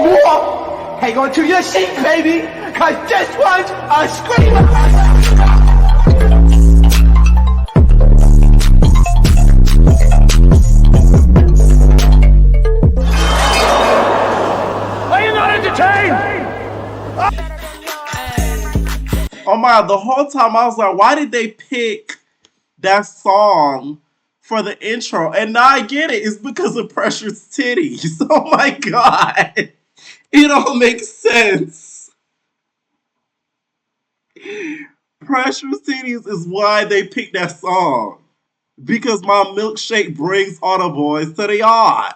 more. Hang on to your seat, baby, cause this one's a screamer. Are you not entertained? Oh my God, the whole time I was like, why did they pick that song for the intro? And now I get it. It's because of Pressure's titties. Oh my God. It all makes sense. Pressure's titties is why they picked that song. Because my milkshake brings all the boys to the yard.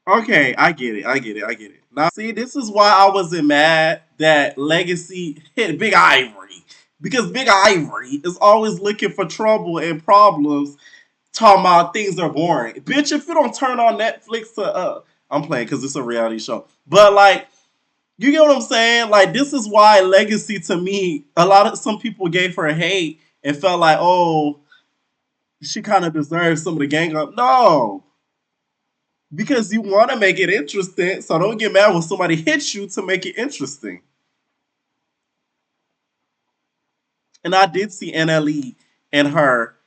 Okay, I get it. I get it. I get it. Now, see, this is why I wasn't mad that Legacy hit Big Ivory. Because Big Ivory is always looking for trouble and problems, talking about things are boring. Bitch, if you don't turn on Netflix to, I'm playing because it's a reality show. But, like, you get what I'm saying? Like, this is why Legacy to me, some people gave her hate and felt like, oh, she kind of deserves some of the gang up. No. Because you want to make it interesting, so don't get mad when somebody hits you to make it interesting. And I did see NLE and her,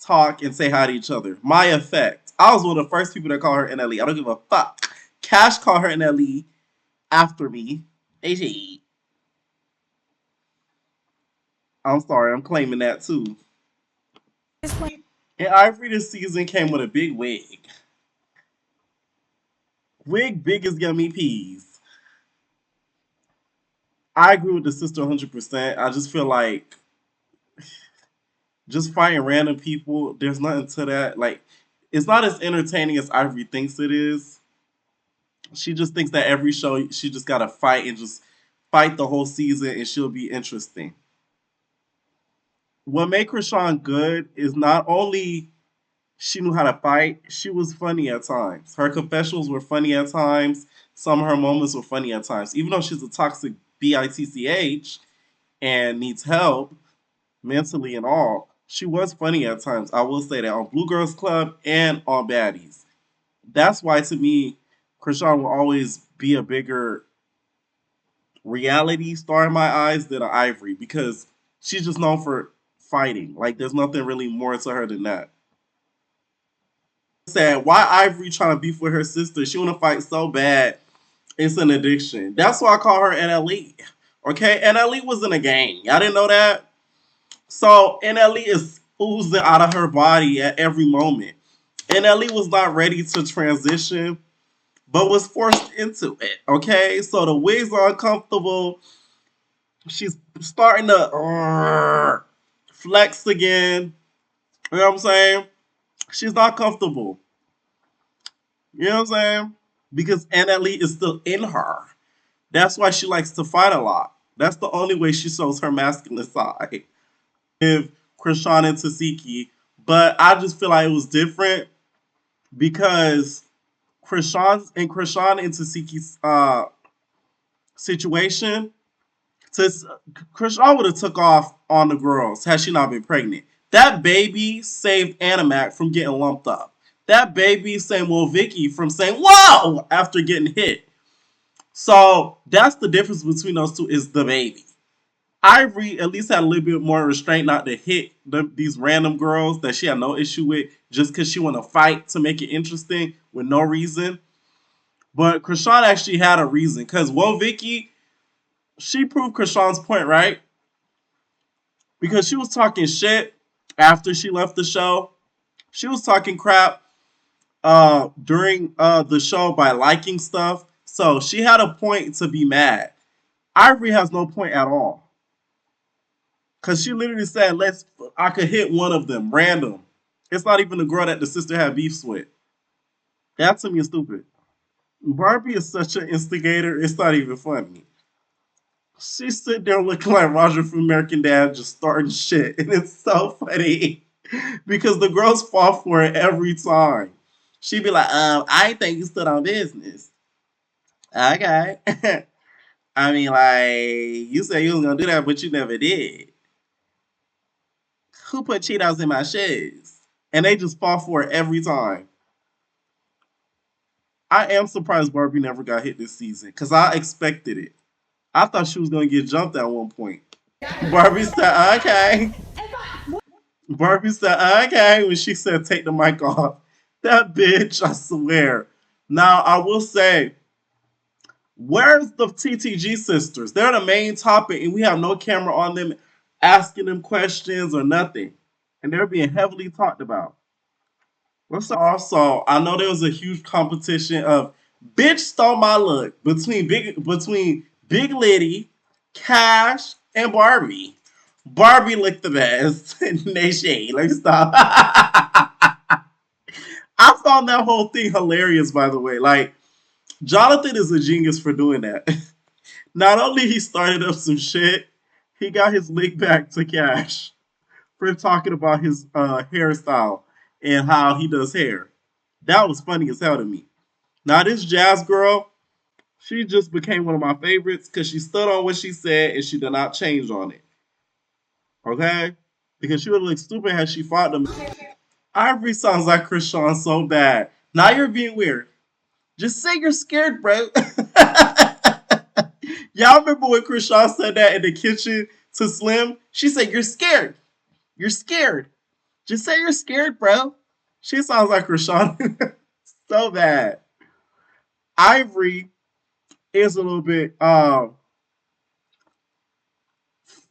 talk and say hi to each other. My effect. I was one of the first people that call her NLE. I don't give a fuck. Cash called her NLE after me. I'm sorry, I'm claiming that too. And Ivory this season came with a big wig. Wig big as yummy peas. I agree with the sister 100%. I just feel like just fighting random people, there's nothing to that. Like, it's not as entertaining as Ivory thinks it is. She just thinks that every show she just gotta fight and just fight the whole season and she'll be interesting. What made Krishan good is not only she knew how to fight, she was funny at times. Her confessionals were funny at times. Some of her moments were funny at times. Even though she's a toxic bitch and needs help mentally and all, she was funny at times. I will say that on Blue Girls Club and on Baddies. That's why to me, Krishan will always be a bigger reality star in my eyes than an Ivory because she's just known for fighting. Like there's nothing really more to her than that. Sad. Why Ivory trying to beef with her sister? She want to fight so bad. It's an addiction. That's why I call her NLE. Okay, NLE was in a gang. Y'all didn't know that. So NLE is oozing out of her body at every moment. NLE was not ready to transition, but was forced into it. Okay, so the wigs are uncomfortable. She's starting to flex again. You know what I'm saying? She's not comfortable. You know what I'm saying? Because NLE is still in her. That's why she likes to fight a lot. That's the only way she shows her masculine side. With Krishan and Tasiki. But I just feel like it was different because Krishan and Tasiki's situation, Krishan would have took off on the girls had she not been pregnant. That baby saved Animac from getting lumped up. That baby saved Vicky from saying "whoa" after getting hit. So that's the difference between those two is the baby. Ivory at least had a little bit more restraint not to hit these random girls that she had no issue with just because she want to fight to make it interesting with no reason. But Krishan actually had a reason because Vicky, she proved Krishan's point, right? Because she was talking shit after she left the show. She was talking crap during the show by liking stuff. So she had a point to be mad. Ivory has no point at all. Cause she literally said, I could hit one of them, random. It's not even the girl that the sister had beefs with. That to me is stupid. Barbie is such an instigator, it's not even funny. She's sitting there looking like Roger from American Dad, just starting shit. And it's so funny. Because the girls fall for it every time. She'd be like, I ain't think you stood on business. Okay. I mean, like, you said you was gonna do that, but you never did. Who put Cheetos in my shoes? And they just fall for it every time. I am surprised Barbie never got hit this season because I expected it. I thought she was gonna get jumped at one point. Barbie said, "Okay." Barbie said, "Okay," when she said, "Take the mic off." That bitch, I swear. Now I will say, where's the TTG sisters? They're the main topic, and we have no camera on them asking them questions or nothing, and they're being heavily talked about. Also, I know there was a huge competition of bitch stole my look between Big Liddy, Cash, and Barbie. Barbie looked the best. Nay shade. Let me stop. I found that whole thing hilarious, by the way. Like, Jonathan is a genius for doing that. Not only he started up some shit, he got his link back to Cash for talking about his hairstyle and how he does hair. That was funny as hell to me. Now this Jazz girl, she just became one of my favorites because she stood on what she said and she did not change on it. Okay? Because she would look stupid had she fought them. Ivory sounds like Krishan so bad. Now you're being weird. Just say you're scared, bro. Y'all remember when Krishan said that in the kitchen to Slim? She said, "You're scared. You're scared. Just say you're scared, bro." She sounds like Krishan so bad. Ivory is a little bit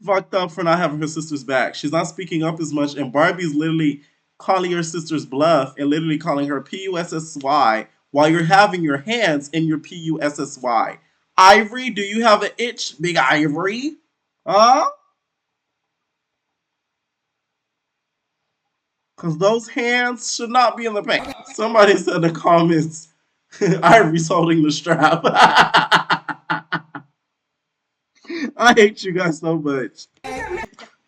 fucked up for not having her sister's back. She's not speaking up as much, and Barbie's literally calling her sister's bluff and literally calling her PUSSY while you're having your hands in your PUSSY. Ivory, do you have an itch, Big Ivory? Huh? Because those hands should not be in the paint. Somebody said in the comments, Ivory's holding the strap. I hate you guys so much.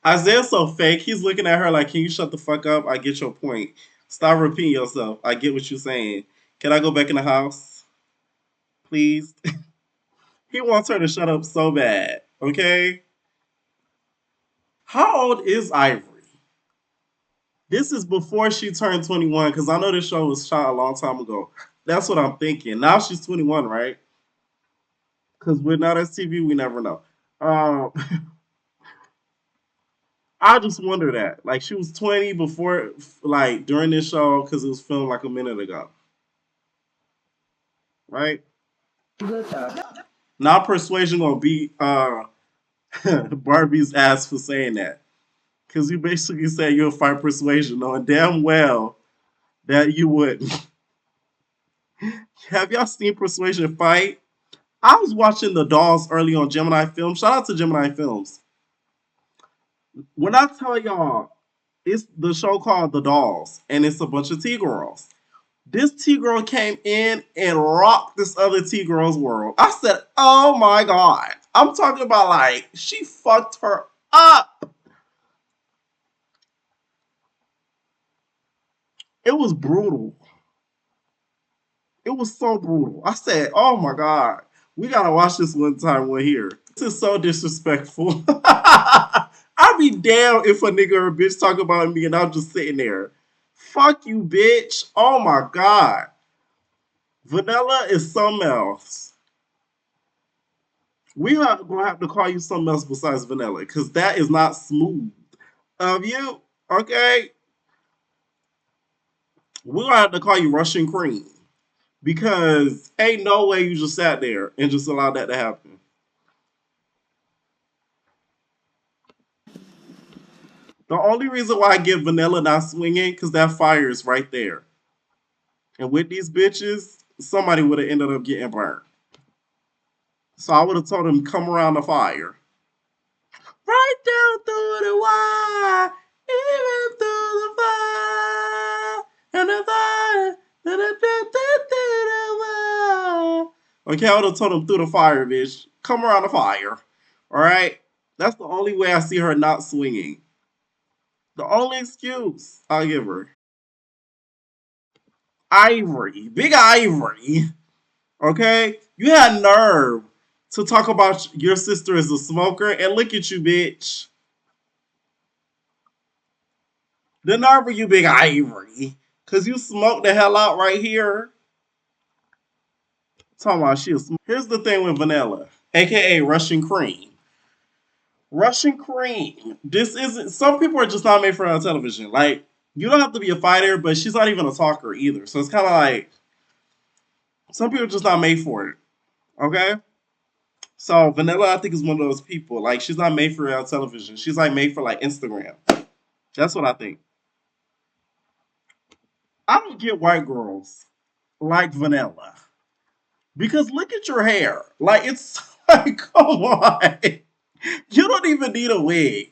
Isaiah's so fake. He's looking at her like, "Can you shut the fuck up? I get your point. Stop repeating yourself. I get what you're saying. Can I go back in the house? Please?" He wants her to shut up so bad. Okay? How old is Ivory? This is before she turned 21, because I know this show was shot a long time ago. That's what I'm thinking. Now she's 21, right? Because with Now That's TV, we never know. Um, I just wonder that. Like, she was 20 before, like, during this show, because it was filmed like a minute ago, right? Now Persuasion gonna beat Barbie's ass for saying that. Because you basically said you'll fight Persuasion, knowing damn well that you wouldn't. Have y'all seen Persuasion fight? I was watching The Dolls early on Gemini Films. Shout out to Gemini Films. When I tell y'all, it's the show called The Dolls, and it's a bunch of T girls. This T girl came in and rocked this other T girl's world. I said, "Oh my god." I'm talking about like she fucked her up. It was brutal. It was so brutal. I said, "Oh my god, we gotta watch this one time we're here." This is so disrespectful. I'd be down if a nigga or a bitch talk about me and I'm just sitting there. Fuck you, bitch. Oh my god. Vanilla is something else. We are gonna have to call you something else besides vanilla, because that is not smooth of you. Okay? We're gonna have to call you Russian cream. Because ain't no way you just sat there and just allowed that to happen. The only reason why I give vanilla not swinging, because that fire is right there. And with these bitches, somebody would have ended up getting burned. So I would have told him, come around the fire. Right down through the wire, even through the fire, and the fire, okay, I would have told him through the fire, bitch. Come around the fire. All right? That's the only way I see her not swinging. The only excuse I'll give her. Ivory. Big Ivory. Okay? You had nerve to talk about your sister as a smoker, and look at you, bitch. The nerve of you, Big Ivory. Because you smoked the hell out right here. Talking about she a smart. Here's the thing with Vanilla, aka Russian Cream. Russian Cream. This isn't. Some people are just not made for her on television. Like you don't have to be a fighter, but she's not even a talker either. So it's kind of like some people are just not made for it. Okay. So Vanilla, I think, is one of those people. Like she's not made for real television. She's like made for like Instagram. That's what I think. I don't get white girls like Vanilla because look at your hair. Like it's like come on, you don't even need a wig.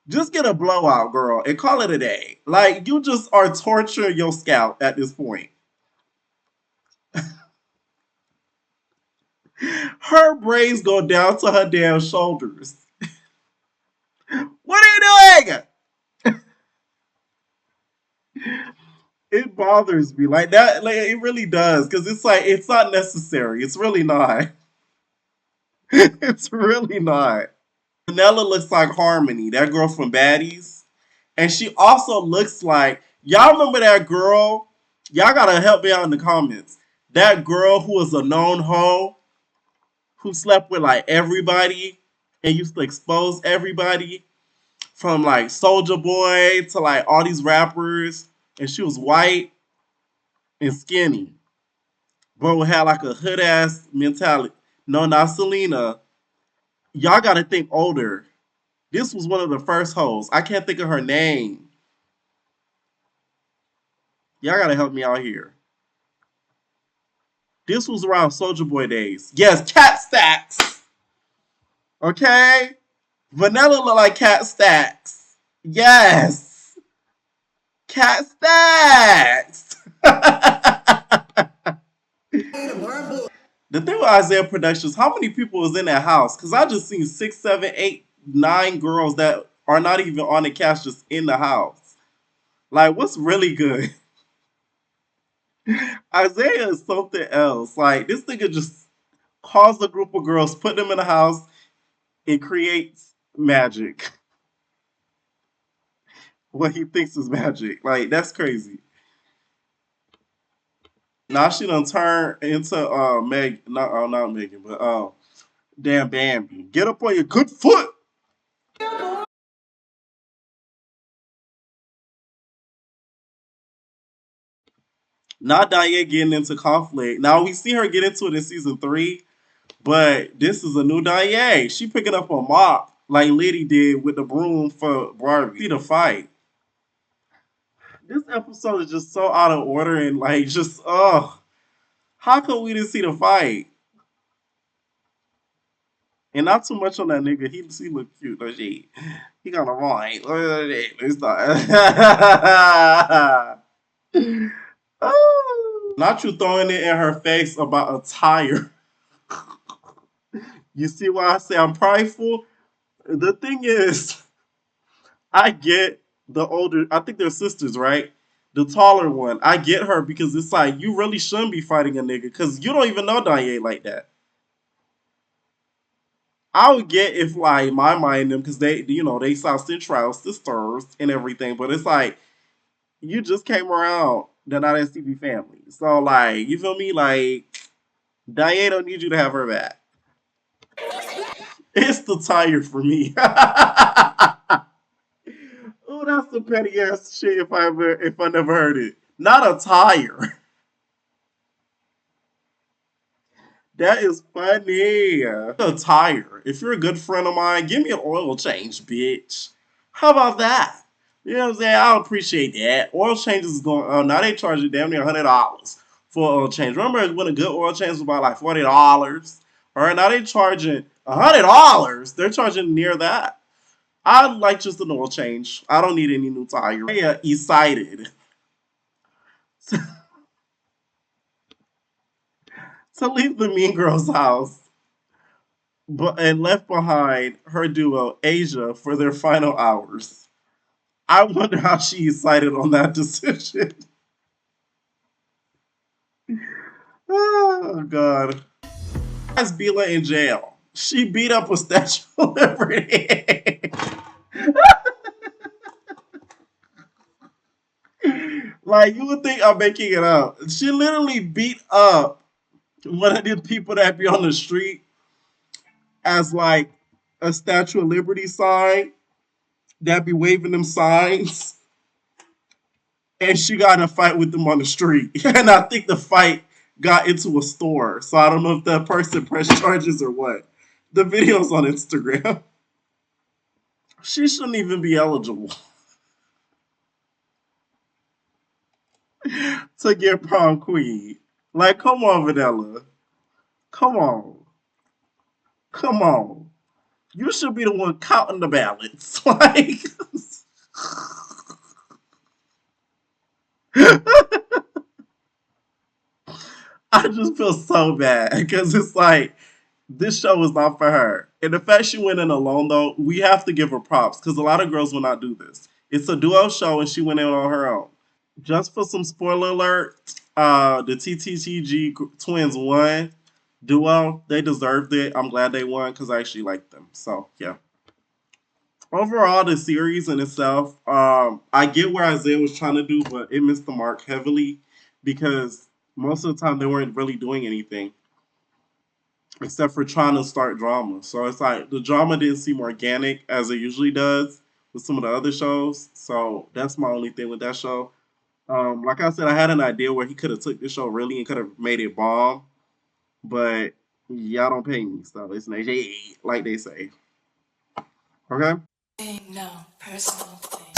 Just get a blowout, girl, and call it a day. Like you just are torturing your scalp at this point. Her braids go down to her damn shoulders. What are you doing? It bothers me like that. Like it really does because it's like it's not necessary. It's really not. It's really not. Vanilla looks like Harmony, that girl from Baddies, and she also looks like y'all remember that girl. Y'all gotta help me out in the comments. That girl who was a known hoe who slept with like everybody and used to expose everybody from like Soldier Boy to like all these rappers, and she was white and skinny, but had like a hood ass mentality. No, not Selena. Y'all gotta think older. This was one of the first hoes. I can't think of her name. Y'all gotta help me out here. This was around Soldier Boy days. Yes, Cat Stacks. Okay? Vanilla look like Cat Stacks. Yes. Cat Stacks. The thing with Isaiah Productions, how many people was in that house? Because I just seen six, seven, eight, nine girls that are not even on the cast just in the house. Like, what's really good? Isaiah is something else. Like, this nigga just calls a group of girls, put them in a house, and creates magic. What he thinks is magic. Like, that's crazy. Now she done turn into Meg, not Megan, but damn Bambi. Get up on your good foot. Not Diane getting into conflict. Now we see her get into it in season 3, but this is a new Diane. She picking up a mop like Liddy did with the broom for Barbie. See the fight. This episode is just so out of order and like just how come we didn't see the fight? And not too much on that nigga. He look cute though. He got a right. It's not. Not you throwing it in her face about a tire. You see why I say I'm prideful? The thing is, I get the older. I think they're sisters, right? The taller one. I get her because it's like you really shouldn't be fighting a nigga because you don't even know Danye like that. I would get if like my mind them because they saw Central sisters and everything, but it's like you just came around. They're not STV family, so like you feel me? Like Diane don't need you to have her back. It's the tire for me. Oh, that's the petty ass shit if I never heard it. Not a tire. That is funny. A tire. If you're a good friend of mine, give me an oil change, bitch. How about that? You know what I'm saying? I'll appreciate that. Oil changes is going. Now they charge you damn near $100 for oil change. Remember when a good oil change was about like $40. All right, now they charging $100. They're charging near that. I like just an oil change. I don't need any new tire. Yeah, excited to leave the Mean Girls house, but and left behind her duo Asia for their final hours. I wonder how she decided on that decision. Oh God. Why is Bila in jail? She beat up a Statue of Liberty. Like you would think I'm making it up. She literally beat up One of the people that be on the street as like a Statue of Liberty sign that be waving them signs, and she got in a fight with them on the street. And I think the fight got into a store. So I don't know if that person pressed charges or what. The video's on Instagram. She shouldn't even be eligible to get prom queen. Like, come on, Vanilla. Come on. Come on. You should be the one counting the ballots. Like, I just feel so bad because it's like this show is not for her. And the fact she went in alone, though, we have to give her props because a lot of girls will not do this. It's a duo show, and she went in on her own. Just for some spoiler alert, the TTTG twins won duo. They deserved it. I'm glad they won because I actually like them. So yeah. Overall, the series in itself, I get where Isaiah was trying to do, but it missed the mark heavily because most of the time they weren't really doing anything except for trying to start drama. So it's like the drama didn't seem organic as it usually does with some of the other shows. So that's my only thing with that show. Like I said, I had an idea where he could have took this show really and could have made it bomb, but y'all don't pay me, so it's not like they say. Okay. No personal thing.